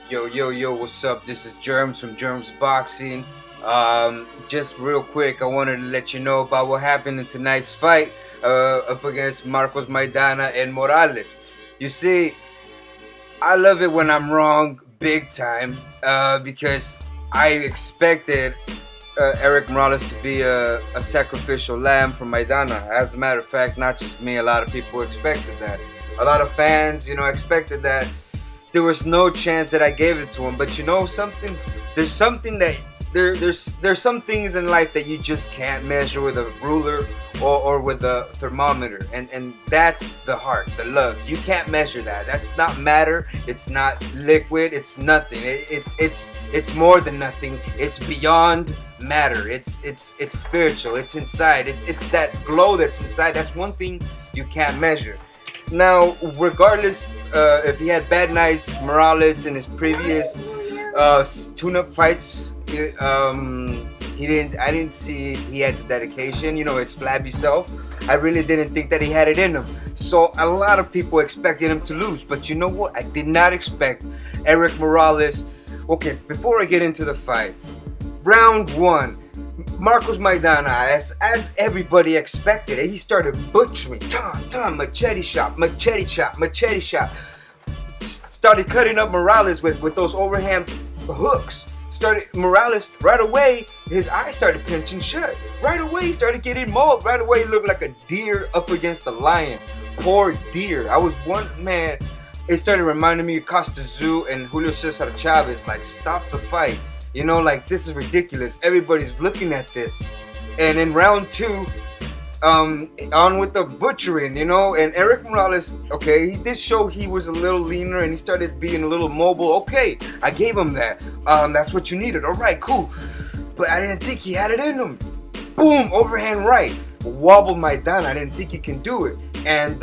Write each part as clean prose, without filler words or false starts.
Yo, what's up? This is Germs from JERMZ Boxing. Just real quick, I wanted to let you know about what happened in tonight's fight up against Maidana and Morales. You see, I love it when I'm wrong big time because I expected Erik Morales to be a sacrificial lamb for Maidana. As a matter of fact, not just me, a lot of people expected that. A lot of fans, expected that. There was no chance that I gave it to him. But you know something? There's something that there's some things in life that you just can't measure with a ruler or with a thermometer, and that's the heart, the love. You can't measure that. That's not matter. It's not liquid. It's nothing. It's more than nothing. It's beyond matter. It's spiritual. It's inside. It's that glow that's inside. That's one thing you can't measure. Now, regardless if he had bad nights, Morales in his previous tune-up fights, I didn't see he had the dedication, his flabby self. I really didn't think that he had it in him. So a lot of people expected him to lose, but you know what? I did not expect Erik Morales. Okay, before I get into the fight, round one, Maidana, as everybody expected, he started butchering, machete shot, started cutting up Morales with those overhand hooks. Morales, right away, his eyes started pinching shut. Right away, he started getting mauled. Right away, he looked like a deer up against a lion. Poor deer. I was one man. It started reminding me of Costa Zoo and Julio Cesar Chavez. Like, stop the fight. This is ridiculous. Everybody's looking at this. And in round two, on with the butchering, and Erik Morales, okay, he did show he was a little leaner and he started being a little mobile. Okay, I gave him that. That's what you needed. All right, cool. But I didn't think he had it in him. Boom, overhand right. Wobbled Maidana. I didn't think he can do it. And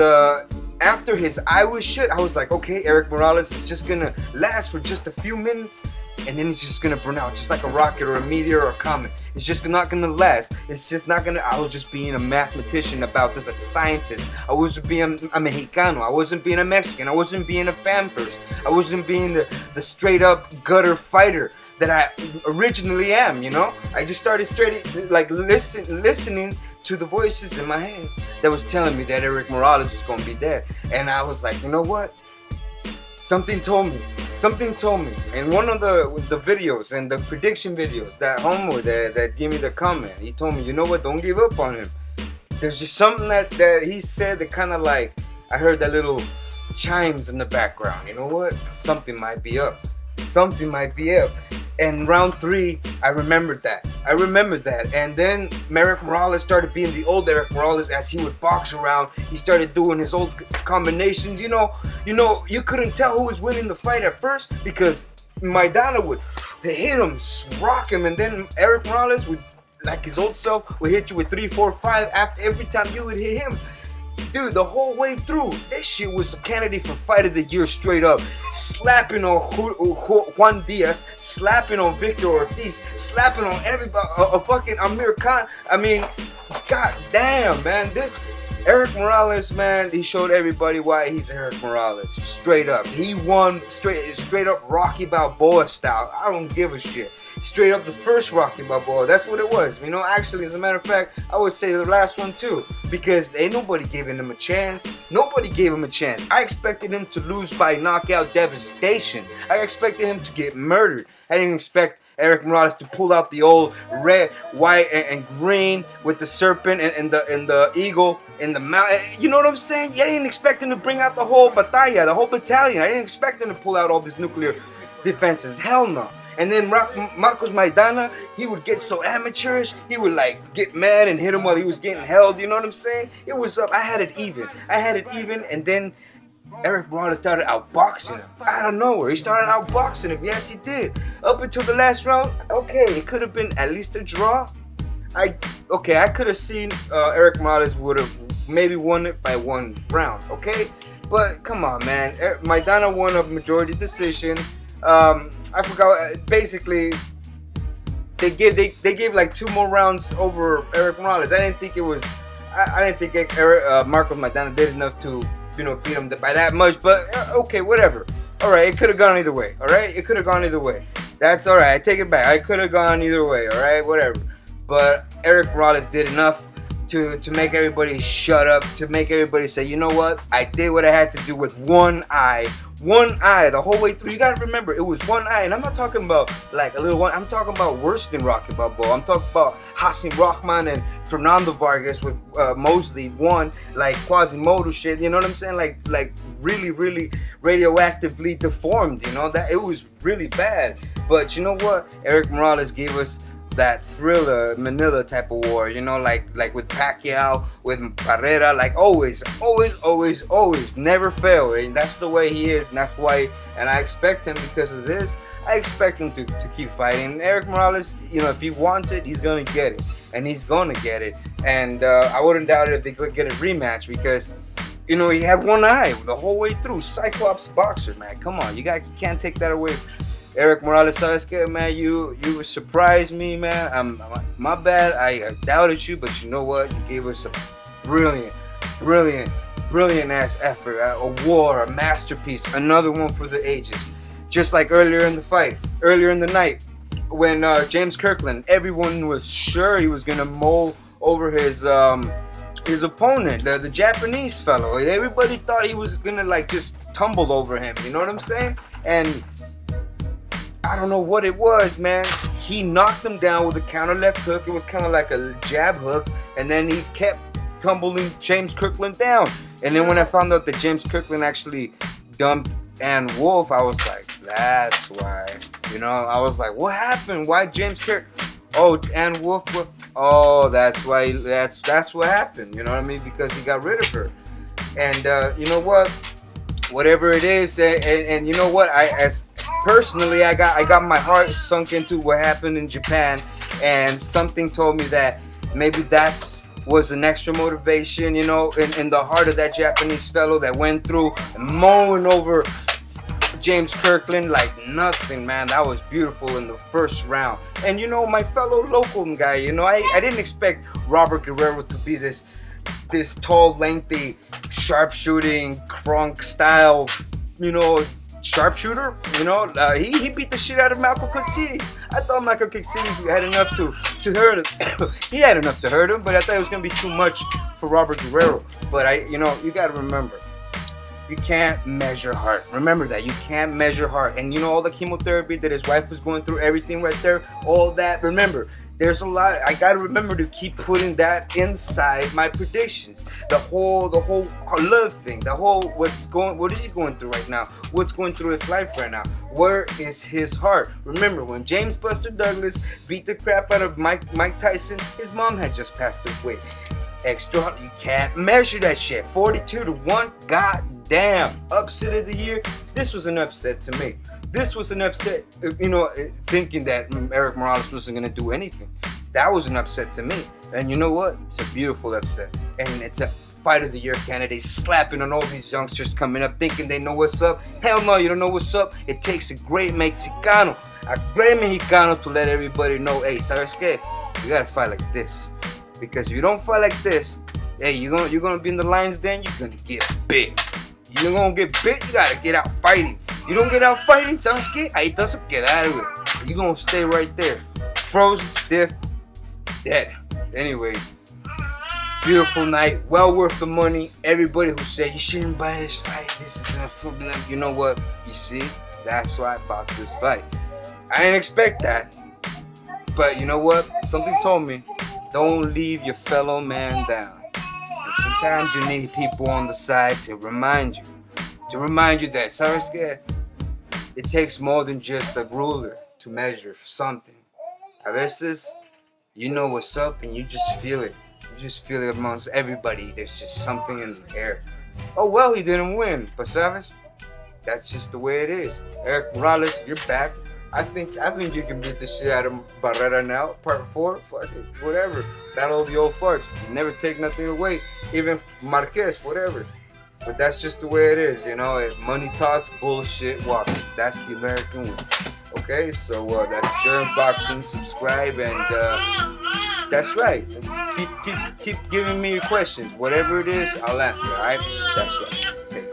after his eye was shut, I was like, okay, Erik Morales is just gonna last for just a few minutes, and then he's just gonna burn out, just like a rocket or a meteor or a comet. It's just not gonna last. It's just not gonna. I was just being a mathematician about this, a scientist. I wasn't being a Mexicano. I wasn't being a Mexican. I wasn't being a fan first. I wasn't being the straight up gutter fighter that I originally am. I just started listening to the voices in my head that was telling me that Erik Morales was gonna be there, and I was like, you know what? Something told me. And one of the videos and the prediction videos, that homo that gave me the comment, he told me, you know what? Don't give up on him. There's just something that he said that kind of like, I heard that little chimes in the background. You know what? Something might be up. And round three, I remembered that. And then Erik Morales started being the old Erik Morales. As he would box around, he started doing his old combinations. You couldn't tell who was winning the fight at first because Maidana would hit him, rock him, and then Erik Morales would, like his old self, would hit you with 3, 4, 5 after every time you would hit him. Dude, the whole way through, this shit was a candidate for Fight of the Year straight up. Slapping on Juan Diaz, slapping on Victor Ortiz, slapping on everybody, fucking Amir Khan. I mean, god damn, man. This Erik Morales, man, he showed everybody why he's Erik Morales. Straight up. He won straight up Rocky Balboa style. I don't give a shit. Straight up the first Rocky Balboa. That's what it was. Actually, as a matter of fact, I would say the last one too. Because ain't nobody giving him a chance. Nobody gave him a chance. I expected him to lose by knockout devastation. I expected him to get murdered. I didn't expect Erik Morales to pull out the old red, white, and green with the serpent and the eagle in the mouth. You know what I'm saying? I didn't expect him to bring out the whole batalla, the whole battalion. I didn't expect him to pull out all these nuclear defenses. Hell no. And then Maidana, he would get so amateurish. He would get mad and hit him while he was getting held. You know what I'm saying? It was up. I had it even. And then Erik Morales started outboxing him out of nowhere. He started outboxing him. Yes, he did. Up until the last round, okay, it could have been at least a draw. I could have seen Erik Morales would have maybe won it by one round. Okay, but come on, man. Maidana won a majority decision. I forgot. Basically, they gave like 2 more rounds over Erik Morales. I didn't think Maidana did enough to beat him by that much. But okay, whatever. All right, it could have gone either way. All right, it could have gone either way. That's all right. I take it back. I could have gone either way. All right, whatever. But Erik Morales did enough to make everybody shut up, to make everybody say, you know what? I did what I had to do with one eye. One eye the whole way through. You gotta remember, it was one eye, and I'm not talking about like a little one. I'm talking about worse than Rocky Balboa. I'm talking about Hassan Rahman and Fernando Vargas with Mosley one, like Quasimodo shit. You know what I'm saying? Like really, really radioactively deformed. You know that it was really bad. But you know what? Erik Morales gave us that Thriller Manila type of war, you know, like with Pacquiao, with Barrera, like always, never fail. And that's the way he is, and that's why. And I expect him because of this. I expect him to keep fighting. Erik Morales, you know, if he wants it, he's gonna get it, and he's gonna get it. And I wouldn't doubt it if they could get a rematch because, you know, he had one eye the whole way through. Cyclops boxer, man. Come on, you can't take that away. Erik Morales, ¿sabes qué, man? You surprised me, man. My bad. I doubted you, but you know what? You gave us a brilliant ass effort, a war, a masterpiece, another one for the ages. Just like earlier in the night, when James Kirkland, everyone was sure he was gonna mow over his opponent, the Japanese fellow. Everybody thought he was gonna like just tumble over him. You know what I'm saying? And I don't know what it was, man. He knocked him down with a counter left hook. It was kind of like a jab hook, and then he kept tumbling James Kirkland down. And then when I found out that James Kirkland actually dumped Ann Wolf, I was like, that's why. You know, I was like, what happened? Why James Kirk? Oh, Ann Wolf. Oh, that's why. That's what happened. You know what I mean? Because he got rid of her. And you know what? Whatever it is, and you know what? Personally, I got my heart sunk into what happened in Japan, and something told me that maybe was an extra motivation, you know, in the heart of that Japanese fellow that went through mowing over James Kirkland like nothing, man. That was beautiful in the first round. And you know, my fellow local guy, you know, I didn't expect Robert Guerrero to be this tall, lengthy, sharpshooting, Kronk style, you know, sharpshooter. You know, he beat the shit out of Michael Caceres. I thought Michael Caceres had enough to hurt him. He had enough to hurt him, but I thought it was gonna be too much for Robert Guerrero. But you know, you gotta remember, you can't measure heart. Remember that, you can't measure heart. And you know, all the chemotherapy that his wife was going through, everything right there, all that. Remember, there's a lot. I gotta remember to keep putting that inside my predictions. The whole love thing. The whole what is he going through right now? What's going through his life right now? Where is his heart? Remember, when James Buster Douglas beat the crap out of Mike Tyson, his mom had just passed away. Extra, you can't measure that shit. 42-1. God damn. Upset of the year. This was an upset to me. This was an upset, you know, thinking that Erik Morales wasn't going to do anything. That was an upset to me. And you know what? It's a beautiful upset. And it's a fight of the year candidate slapping on all these youngsters coming up thinking they know what's up. Hell no, you don't know what's up. It takes a great Mexicano to let everybody know, hey, ¿sabes qué? You got to fight like this. Because if you don't fight like this, hey, you're gonna be in the lion's den, you're gonna get bit. You're gonna get bit, you gotta get out fighting. You don't get out fighting, ¿sabes qué? Ahí te vas a quedar, güey. You're gonna stay right there. Frozen, stiff, dead. Anyways, beautiful night, well worth the money. Everybody who said you shouldn't buy this fight, this is a football, you know what? You see, that's why I bought this fight. I didn't expect that. But you know what? Something told me, don't leave your fellow man down. And sometimes you need people on the side to remind you that, ¿sabes qué? It takes more than just a ruler to measure something. A veces, you know what's up and you just feel it. You just feel it amongst everybody. There's just something in the air. Oh well, he didn't win, but ¿sabes? That's just the way it is. Erik Morales, you're back. I think you can beat the shit out of Barrera now. Part 4, fuck it, whatever. Battle of the old farts. You never take nothing away. Even Marquez, whatever. But that's just the way it is, you know. If money talks, bullshit walks. That's the American way. Okay, so that's JERMZ Boxing. Subscribe and that's right. Keep giving me your questions. Whatever it is, I'll answer. All right, that's right. Okay.